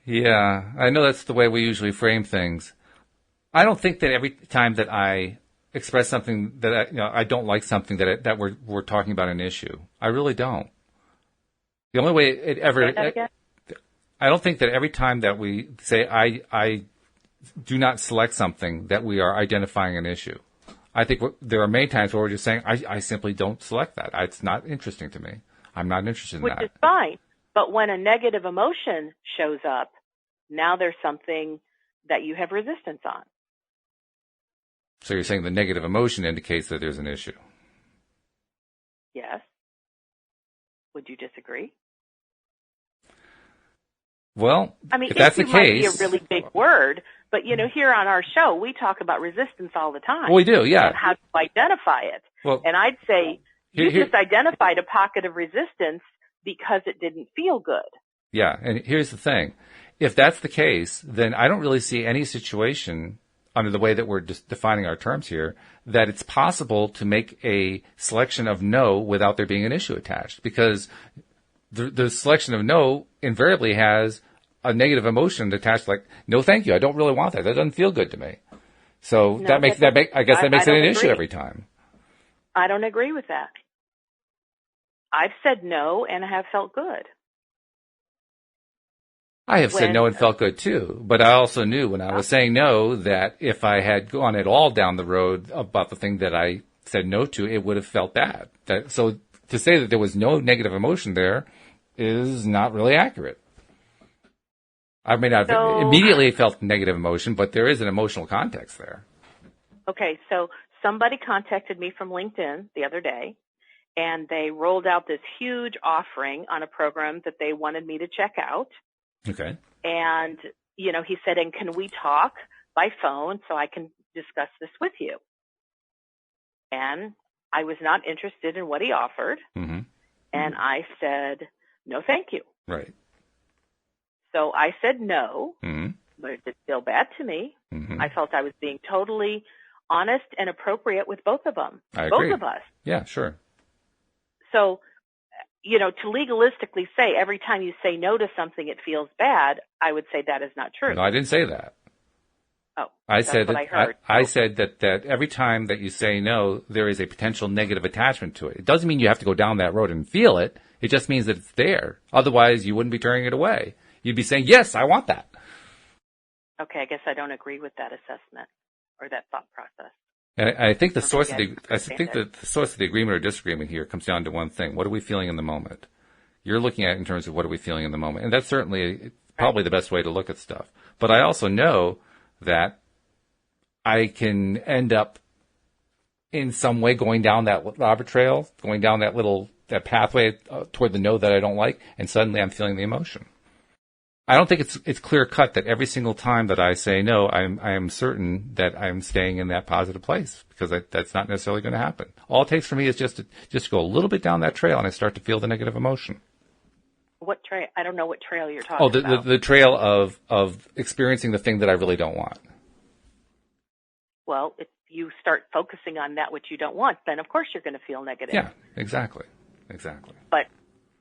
Yeah, I know that's the way we usually frame things. I don't think that every time that I express something that I don't like something that we're talking about an issue. I really don't. The only way it ever. I don't think that every time that we say I do not select something that we are identifying an issue. I think there are many times where we're just saying I simply don't select that. It's not interesting to me. I'm not interested in that. Which is fine. But when a negative emotion shows up, now there's something that you have resistance on. So you're saying the negative emotion indicates that there's an issue? Yes. Would you disagree? Well, I mean, if that's the issue might case, be a really big word, but here on our show, we talk about resistance all the time. Well, we do, yeah. And how to identify it. Well, and I'd say you just identified a pocket of resistance because it didn't feel good. Yeah, and here's the thing. If that's the case, then I don't really see any situation under the way that we're defining our terms here, that it's possible to make a selection of no without there being an issue attached, because the selection of no invariably has a negative emotion attached, like, no, thank you, I don't really want that. That doesn't feel good to me. So I guess that makes it an issue every time. I don't agree with that. I've said no and have felt good. I have said no and felt good too, but I also knew when I was saying no that if I had gone at all down the road about the thing that I said no to, it would have felt bad. So to say that there was no negative emotion there is not really accurate. I mean, I've immediately felt negative emotion, but there is an emotional context there. Okay, so somebody contacted me from LinkedIn the other day, and they rolled out this huge offering on a program that they wanted me to check out. Okay. And, he said, and can we talk by phone so I can discuss this with you? And I was not interested in what he offered. Mm-hmm. And I said, no, thank you. Right. So I said no, mm-hmm. but it did feel bad to me. Mm-hmm. I felt I was being totally honest and appropriate with both of them. I agree. Both of us. Yeah, sure. So, to legalistically say every time you say no to something, it feels bad, I would say that is not true. No, I didn't say that. Oh, I said what I heard. I said that every time that you say no, there is a potential negative attachment to it. It doesn't mean you have to go down that road and feel it. It just means that it's there. Otherwise, you wouldn't be turning it away. You'd be saying, yes, I want that. Okay, I guess I don't agree with that assessment or that thought process. And I think the source of the agreement or disagreement here comes down to one thing: what are we feeling in the moment? You're looking at it in terms of what are we feeling in the moment, and that's certainly probably the best way to look at stuff. But I also know that I can end up in some way going down that rabbit trail, going down that pathway toward the no that I don't like, and suddenly I'm feeling the emotion. I don't think it's clear cut that every single time that I say no, I am certain that I'm staying in that positive place, because that's not necessarily going to happen. All it takes for me is just to go a little bit down that trail, and I start to feel the negative emotion. What trail? I don't know what trail you're talking about. The trail of experiencing the thing that I really don't want. Well, if you start focusing on that which you don't want, then of course you're going to feel negative. Yeah, exactly. But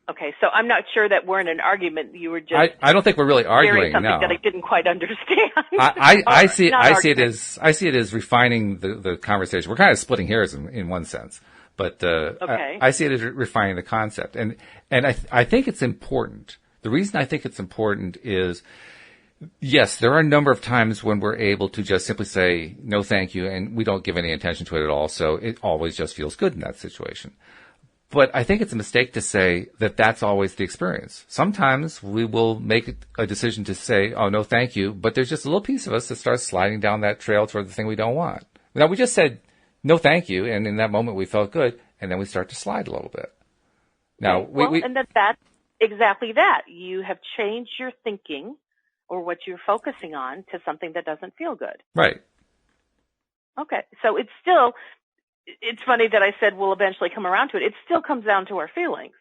Okay, so I'm not sure that we're in an argument. You were just I don't think we're really arguing. something No. that I didn't quite understand. I see it as refining the conversation. We're kind of splitting hairs in one sense, but Okay. I see it as refining the concept, and I think it's important. The reason I think it's important is, yes, there are a number of times when we're able to just simply say no, thank you, and we don't give any attention to it at all. So it always just feels good in that situation. But I think it's a mistake to say that that's always the experience. Sometimes we will make a decision to say, oh, no, thank you. But there's just a little piece of us that starts sliding down that trail toward the thing we don't want. Now, we just said, no, thank you. And in that moment, we felt good. And then we start to slide a little bit. Now, and that's exactly that. You have changed your thinking or what you're focusing on to something that doesn't feel good. Right. Okay. So it's funny that I said we'll eventually come around to it. It still comes down to our feelings.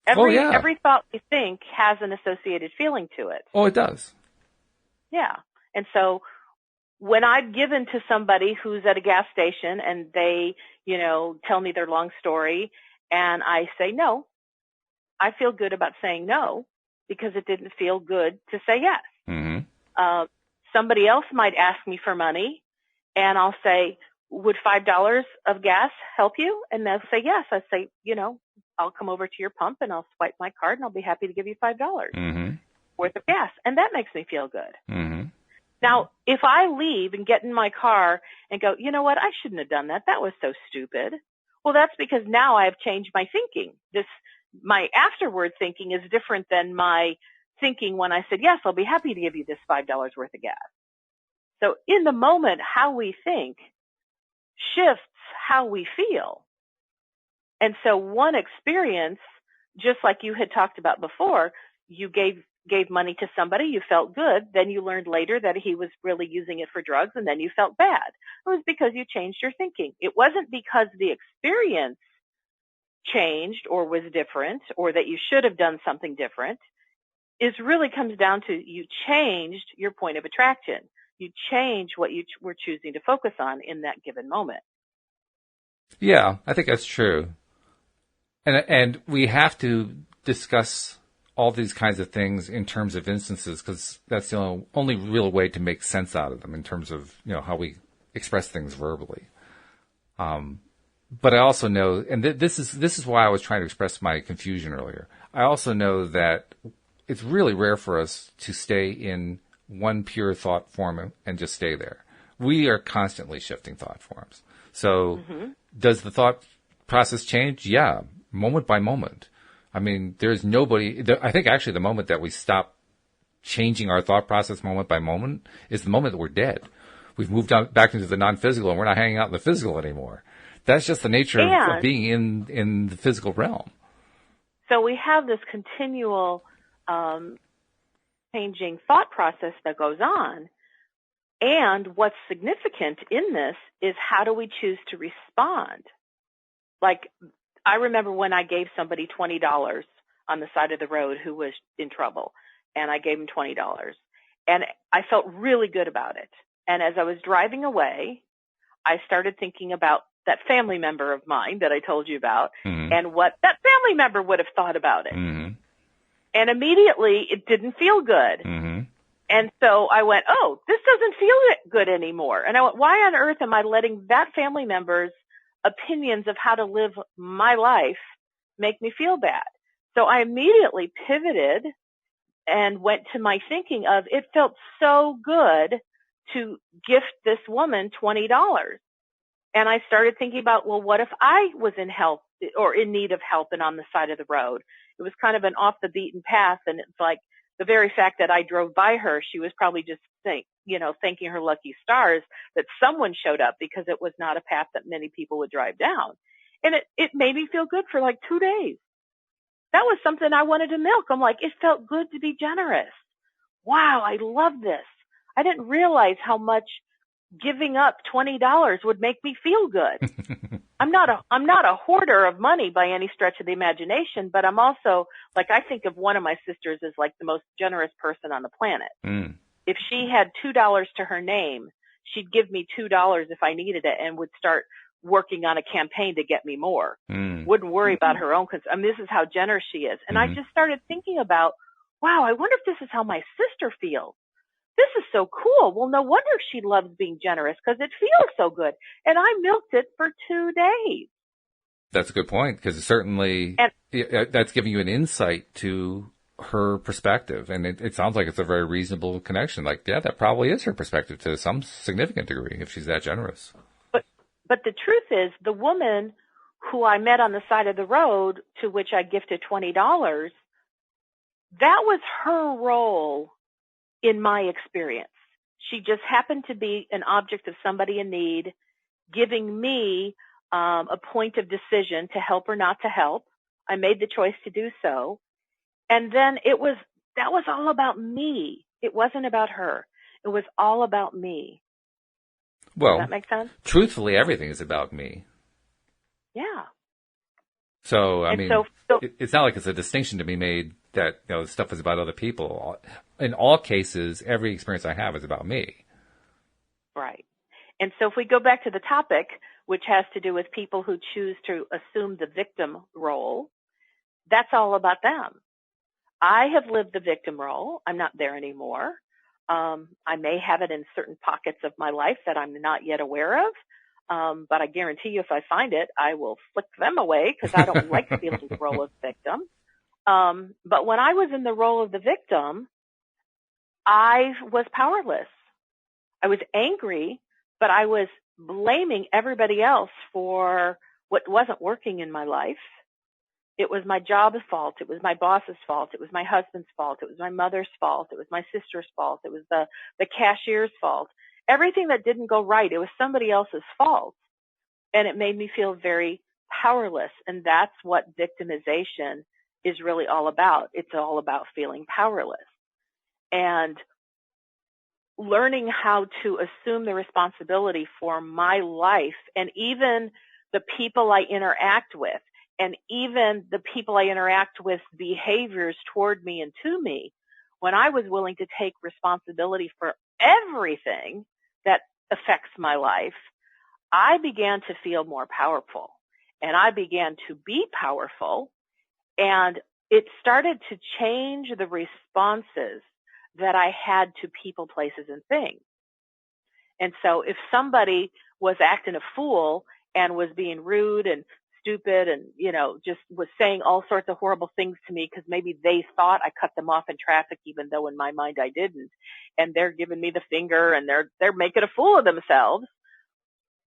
Every thought we think has an associated feeling to it. Oh, it does. Yeah. And so when I've given to somebody who's at a gas station and they, tell me their long story and I say no, I feel good about saying no because it didn't feel good to say yes. Mm-hmm. Somebody else might ask me for money and I'll say, would $5 of gas help you? And they'll say yes. I say, I'll come over to your pump and I'll swipe my card and I'll be happy to give you $5 mm-hmm. worth of gas. And that makes me feel good. Mm-hmm. Now, if I leave and get in my car and go, you know what, I shouldn't have done that. That was so stupid. Well, that's because now I have changed my thinking. My afterward thinking is different than my thinking when I said, yes, I'll be happy to give you this $5 worth of gas. So in the moment, how we think shifts how we feel. And so one experience, just like you had talked about before, you gave money to somebody, you felt good, then you learned later that he was really using it for drugs, and then you felt bad. It was because you changed your thinking. It wasn't because the experience changed or was different or that you should have done something different. It really comes down to you changed your point of attraction. You change what you were choosing to focus on in that given moment. Yeah, I think that's true. And we have to discuss all these kinds of things in terms of instances because that's the only real way to make sense out of them in terms of, how we express things verbally. But I also know, and this is why I was trying to express my confusion earlier. I also know that it's really rare for us to stay in one pure thought form and just stay there. We are constantly shifting thought forms. So does the thought process change? Yeah, moment by moment. I mean, there's nobody, I think actually the moment that we stop changing our thought process moment by moment is the moment that we're dead. We've moved on back into the non-physical and we're not hanging out in the physical anymore. That's just the nature of being in the physical realm. So we have this continual changing thought process that goes on. And what's significant in this is how do we choose to respond? Like, I remember when I gave somebody $20 on the side of the road who was in trouble, and I gave him $20. And I felt really good about it. And as I was driving away, I started thinking about that family member of mine that I told you about and what that family member would have thought about it. Mm-hmm. And immediately it didn't feel good. Mm-hmm. And so I went, oh, this doesn't feel good anymore. And I went, why on earth am I letting that family member's opinions of how to live my life make me feel bad? So I immediately pivoted and went to my thinking of it felt so good to gift this woman $20. And I started thinking about, well, what if I was in help or in need of help and on the side of the road? It was kind of an off the beaten path. And it's like the very fact that I drove by her, she was probably just thanking her lucky stars that someone showed up because it was not a path that many people would drive down. And it made me feel good for like 2 days. That was something I wanted to milk. I'm like, it felt good to be generous. Wow, I love this. I didn't realize how much giving up $20 would make me feel good. I'm not a hoarder of money by any stretch of the imagination, but I'm also like, I think of one of my sisters as like the most generous person on the planet. Mm. If she had $2 to her name, she'd give me $2 if I needed it and would start working on a campaign to get me more. Wouldn't worry about her own concerns. I mean, this is how generous she is. And I just started thinking about, wow, I wonder if this is how my sister feels. This is so cool. Well, no wonder she loves being generous because it feels so good. And I milked it for 2 days. That's a good point, because certainly that's giving you an insight to her perspective. And it sounds like it's a very reasonable connection. Like, yeah, that probably is her perspective to some significant degree if she's that generous. But the truth is, the woman who I met on the side of the road, to which I gifted $20, that was her role in my experience. She just happened to be an object of somebody in need, giving me a point of decision to help or not to help. I made the choice to do so. And then that was all about me. It wasn't about her. It was all about me. Well, does that make sense? Truthfully, everything is about me. Yeah. So, I mean, it's not like it's a distinction to be made that, stuff is about other people. In all cases, every experience I have is about me. Right. And so if we go back to the topic, which has to do with people who choose to assume the victim role, that's all about them. I have lived the victim role. I'm not there anymore. I may have it in certain pockets of my life that I'm not yet aware of. But I guarantee you if I find it, I will flick them away because I don't like to be in the role of victim. But when I was in the role of the victim, I was powerless. I was angry, but I was blaming everybody else for what wasn't working in my life. It was my job's fault. It was my boss's fault. It was my husband's fault. It was my mother's fault. It was my sister's fault. It was the cashier's fault. Everything that didn't go right, it was somebody else's fault. And it made me feel very powerless. And that's what victimization is really all about. It's all about feeling powerless. And learning how to assume the responsibility for my life and even the people I interact with, and even the people I interact with behaviors toward me and to me, when I was willing to take responsibility for everything that affects my life, I began to feel more powerful and I began to be powerful, and it started to change the responses that I had to people, places, and things. And so if somebody was acting a fool and was being rude and stupid and, just was saying all sorts of horrible things to me because maybe they thought I cut them off in traffic, even though in my mind I didn't, and they're giving me the finger and they're making a fool of themselves.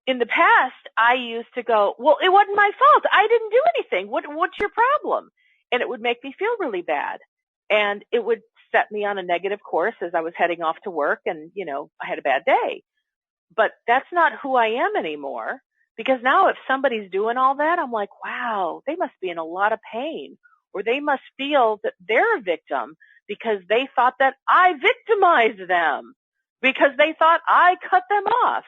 In the past, I used to go, well, it wasn't my fault. I didn't do anything. What's your problem? And it would make me feel really bad. And it would set me on a negative course as I was heading off to work and, I had a bad day. But that's not who I am anymore, because now if somebody's doing all that, I'm like, wow, they must be in a lot of pain, or they must feel that they're a victim because they thought that I victimized them, because they thought I cut them off.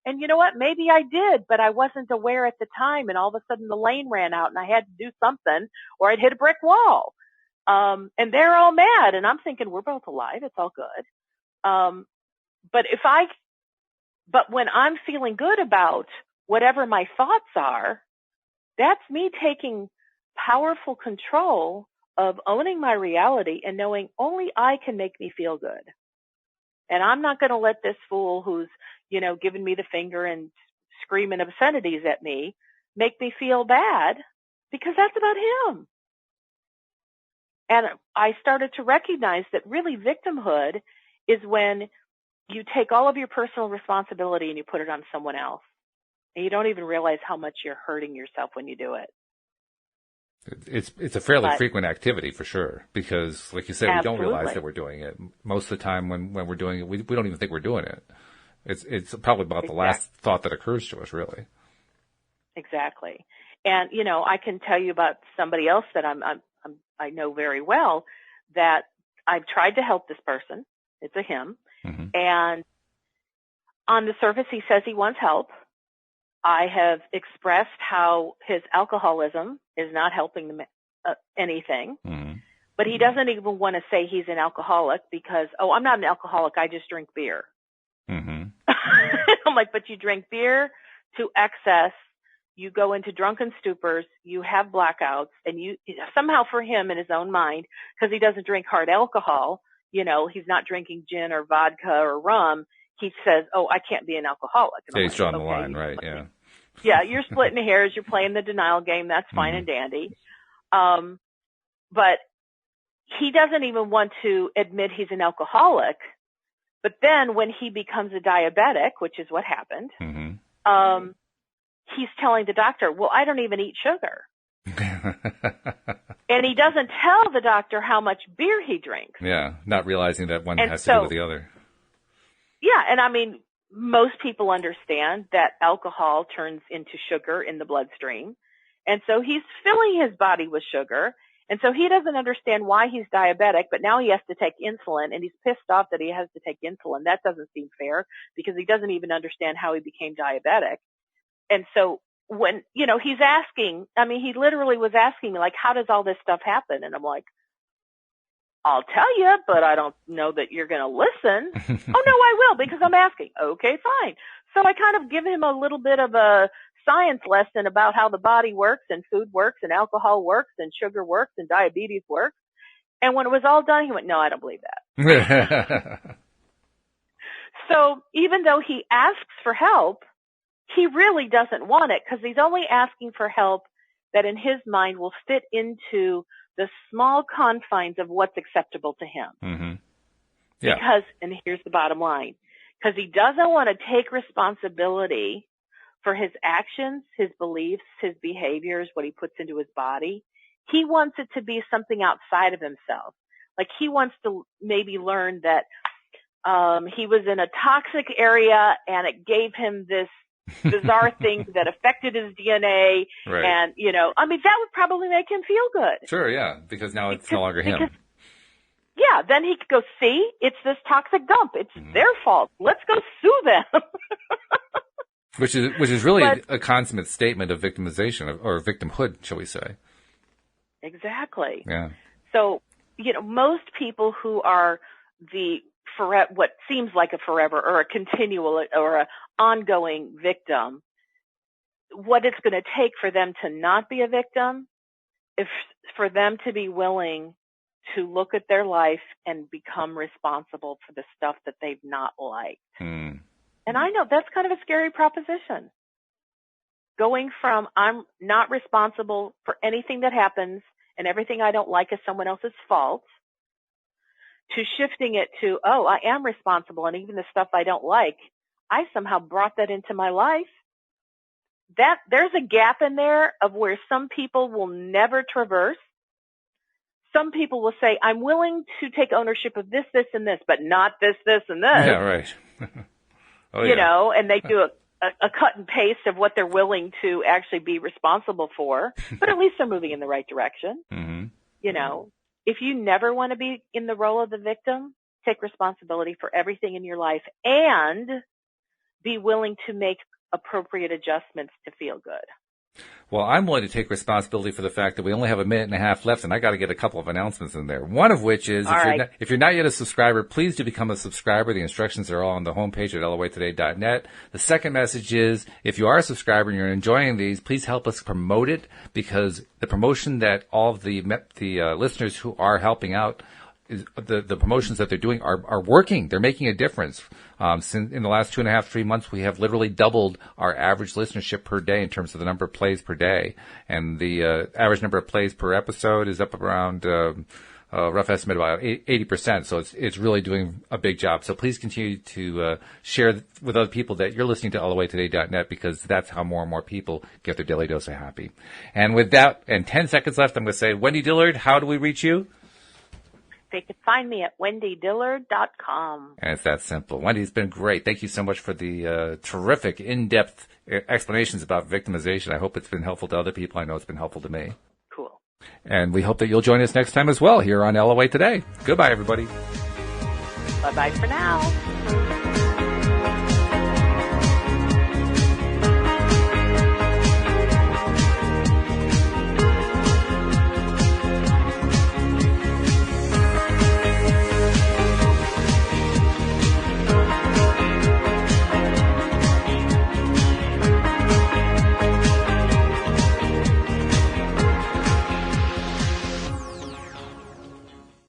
And you know what? Maybe I did, but I wasn't aware at the time. And all of a sudden the lane ran out and I had to do something, or I'd hit a brick wall. And they're all mad. And I'm thinking, we're both alive. It's all good. But when I'm feeling good about whatever my thoughts are, that's me taking powerful control of owning my reality and knowing only I can make me feel good. And I'm not going to let this fool who's, giving me the finger and screaming obscenities at me make me feel bad, because that's about him. And I started to recognize that really victimhood is when you take all of your personal responsibility and you put it on someone else. And you don't even realize how much you're hurting yourself when you do it. It's a fairly frequent activity for sure, because like you said, we don't realize that we're doing it. Most of the time when we're doing it, we don't even think we're doing it. It's probably about the last thought that occurs to us, really. Exactly. And, I can tell you about somebody else that I know very well, that I've tried to help this person. It's a him. Mm-hmm. And on the surface, he says he wants help. I have expressed how his alcoholism is not helping them anything. Mm-hmm. But he doesn't even want to say he's an alcoholic because, I'm not an alcoholic, I just drink beer. Mm-hmm. I'm like, but you drink beer to excess you go into drunken stupors, you have blackouts, and you somehow for him in his own mind, because he doesn't drink hard alcohol, he's not drinking gin or vodka or rum, he says, oh, I can't be an alcoholic. And he's drawing the line, right, yeah. Yeah, you're splitting hairs, you're playing the denial game, that's fine and dandy. But he doesn't even want to admit he's an alcoholic. But then when he becomes a diabetic, which is what happened, he's telling the doctor, well, I don't even eat sugar. And he doesn't tell the doctor how much beer he drinks. Yeah, not realizing that one has to do with the other. Yeah, and I mean, most people understand that alcohol turns into sugar in the bloodstream. And so he's filling his body with sugar. And so he doesn't understand why he's diabetic, but now he has to take insulin, and he's pissed off that he has to take insulin. That doesn't seem fair because he doesn't even understand how he became diabetic. And so when, he's asking, I mean, he literally was asking me, like, how does all this stuff happen? And I'm like, I'll tell you, but I don't know that you're going to listen. Oh, no, I will, because I'm asking. Okay, fine. So I kind of give him a little bit of a science lesson about how the body works and food works and alcohol works and sugar works and diabetes works. And when it was all done, he went, no, I don't believe that. So even though he asks for help, he really doesn't want it because he's only asking for help that in his mind will fit into the small confines of what's acceptable to him. Mm-hmm. Yeah. Because, and here's the bottom line, because he doesn't want to take responsibility for his actions, his beliefs, his behaviors, what he puts into his body. He wants it to be something outside of himself. Like he wants to maybe learn that he was in a toxic area and it gave him this bizarre thing that affected his DNA. Right. And, I mean, that would probably make him feel good. Sure, yeah, because now it's no longer him. Yeah, then he could go, see, it's this toxic dump. It's their fault. Let's go sue them. Which is really a consummate statement of victimization or victimhood, shall we say. Exactly. Yeah. So, most people who are what seems like a forever or a continual or a ongoing victim, what it's going to take for them to not be a victim is for them to be willing to look at their life and become responsible for the stuff that they've not liked. And I know that's kind of a scary proposition. Going from I'm not responsible for anything that happens and everything I don't like is someone else's fault to shifting it to, oh, I am responsible and even the stuff I don't like, I somehow brought that into my life. That there's a gap in there of where some people will never traverse. Some people will say, I'm willing to take ownership of this, this, and this, but not this, this, and this. Yeah, right. And they do a cut and paste of what they're willing to actually be responsible for, but at least they're moving in the right direction. If you never want to be in the role of the victim, take responsibility for everything in your life and be willing to make appropriate adjustments to feel good. Well, I'm willing to take responsibility for the fact that we only have a minute and a half left, and I got to get a couple of announcements in there. One of which is, if you're not yet a subscriber, please do become a subscriber. The instructions are all on the homepage at lowaytoday.net. The second message is, if you are a subscriber and you're enjoying these, please help us promote it, because the promotion that all of the listeners who are helping out, the promotions that they're doing are working. They're making a difference. Since in the last 2.5, 3 months, we have literally doubled our average listenership per day in terms of the number of plays per day. And the average number of plays per episode is up around rough estimate about 80%. So it's really doing a big job. So please continue to share with other people that you're listening to allthewaytoday.net, because that's how more and more people get their daily dose of happy. And with that, and 10 seconds left, I'm going to say, Wendy Dillard, how do we reach you? They can find me at wendydillard.com. And it's that simple. Wendy, it's been great. Thank you so much for the terrific, in-depth explanations about victimization. I hope it's been helpful to other people. I know it's been helpful to me. Cool. And we hope that you'll join us next time as well here on LOA Today. Goodbye, everybody. Bye-bye for now.